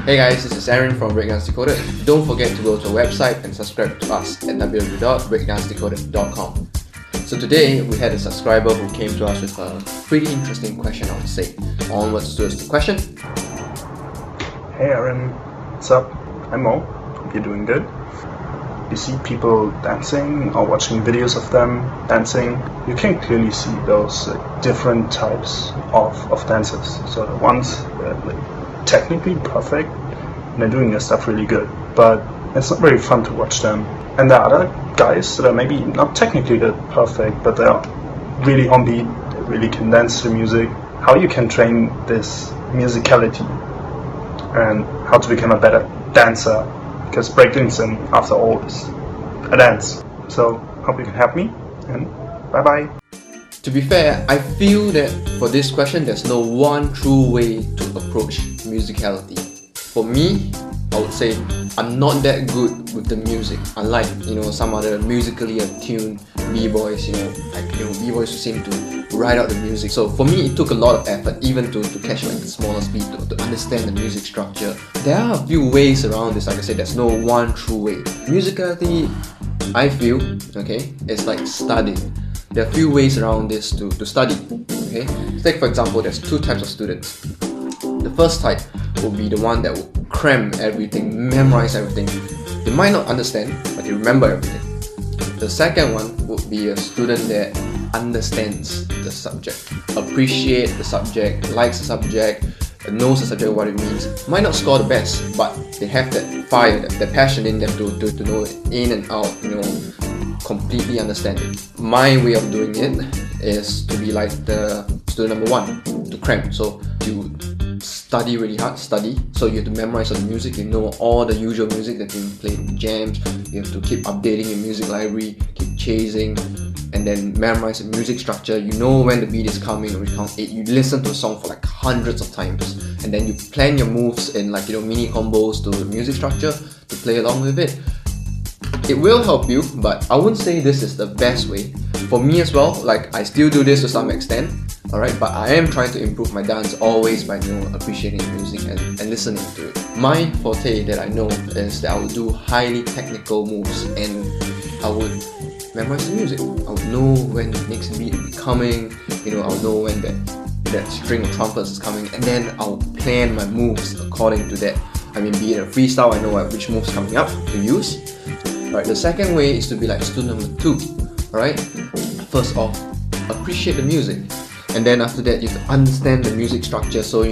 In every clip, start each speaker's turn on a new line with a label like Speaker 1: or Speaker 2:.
Speaker 1: Hey guys, this is Erin from Breakdance Decoded. Don't forget to go to our website and subscribe to us at www.breakdancedecoded.com. So today we had a subscriber who came to us with a pretty interesting question, I would say. Onwards to the question.
Speaker 2: Hey Erin, what's up? I'm Mo. Hope you're doing good. You see people dancing or watching videos of them dancing, you can clearly see those different types of dancers. So the ones that are technically perfect and they're doing their stuff really good, but it's not very fun to watch them. And there are other guys that are maybe not technically that perfect, but they're really on beat, they really can dance to music. How you can train this musicality and how to become a better dancer, because breakdancing, after all, is a dance. So, hope you can help me, and bye-bye.
Speaker 1: To be fair, I feel that for this question, there's no one true way to approach musicality. For me, I would say I'm not that good with the music, unlike some other musically attuned b-boys. B-boys who seem to write out the music. So for me, it took a lot of effort, even to catch the smallest beat, to understand the music structure. There are a few ways around this. Like I said, there's no one true way. Musicality, I feel, it's like studying. There are a few ways around this to study. Okay, take for example, there's two types of students. The first type will be the one that will cram everything, memorize everything. They might not understand, but they remember everything. The second one would be a student that understands the subject, appreciate the subject, likes the subject, knows the subject, what it means. Might not score the best, but they have that fire, that passion in them to know it in and out, completely understand it. My way of doing it is to be like the student number one, to cram. So you study really hard, so you have to memorize all the music, you know all the usual music that you play in jams, you have to keep updating your music library, keep chasing, and then memorize the music structure. You know when the beat is coming, or count 8, you listen to a song for like hundreds of times, and then you plan your moves in mini combos to the music structure to play along with it. It will help you, but I wouldn't say this is the best way. For me as well, I still do this to some extent, alright, but I am trying to improve my dance always by appreciating music and listening to it. My forte that I know is that I would do highly technical moves, and I would memorize the music. I would know when the next beat will be coming, I would know when that string of trumpets is coming, and then I'll plan my moves according to that. Be it a freestyle, I know which moves coming up to use. Right, the second way is to be like student number two. Alright, first off, appreciate the music, and then after that you have to understand the music structure. So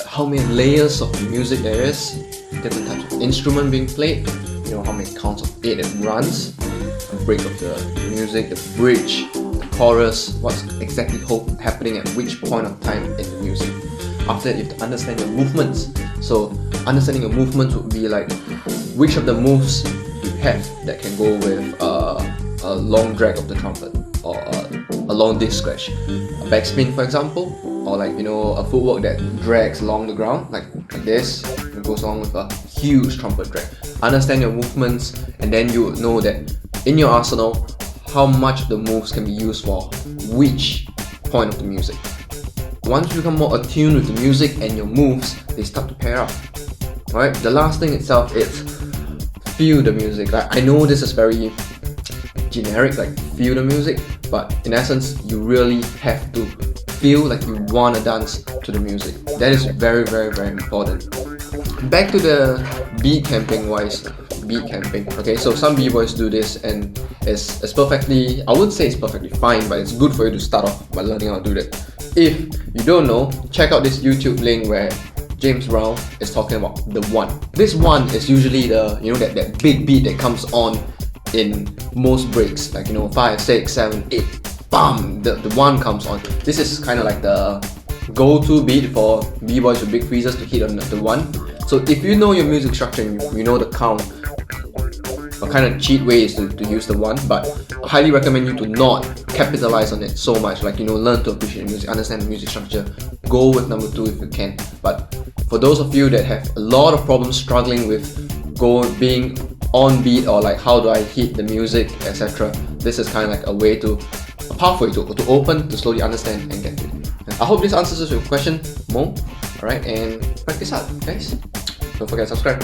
Speaker 1: how many layers of music there is, different types of instrument being played, how many counts of 8 it runs, the break of the music, the bridge, the chorus, what's exactly happening at which point of time in the music. After that, you have to understand your movements. So understanding your movements would be like which of the moves you have that can go with a long drag of the trumpet, or a long disc scratch, a backspin for example, or a footwork that drags along the ground like this. It goes along with a huge trumpet drag. Understand your movements, and then you would know that in your arsenal how much of the moves can be used for which point of the music. Once you become more attuned with the music and your moves, they start to pair up. Alright, the last thing itself is feel the music. I know this is very generic, feel the music, but in essence, you really have to feel like you want to dance to the music. That is very, very, very important. Back to the beat camping. Okay, so some b-boys do this, and it's perfectly, I wouldn't say it's perfectly fine, but it's good for you to start off by learning how to do that. If you don't know, check out this YouTube link where James Brown is talking about the one. This one is usually the that big beat that comes on in most breaks, 5, 6, 7, 8, bam, the one comes on. This is kind of like the go-to beat for b-boys with big freezers to hit on the one. So if you know your music structure and you know the count, a kind of cheat way is to use the one, but I highly recommend you to not capitalize on it so much. Learn to appreciate the music, understand the music structure. Go with number 2 if you can. But for those of you that have a lot of problems struggling with being on beat, or how do I hit the music, etc., this is kind of a pathway to open, to slowly understand and get to it. I hope this answers your question, Mo. Alright, and practice hard, guys. Don't forget to subscribe.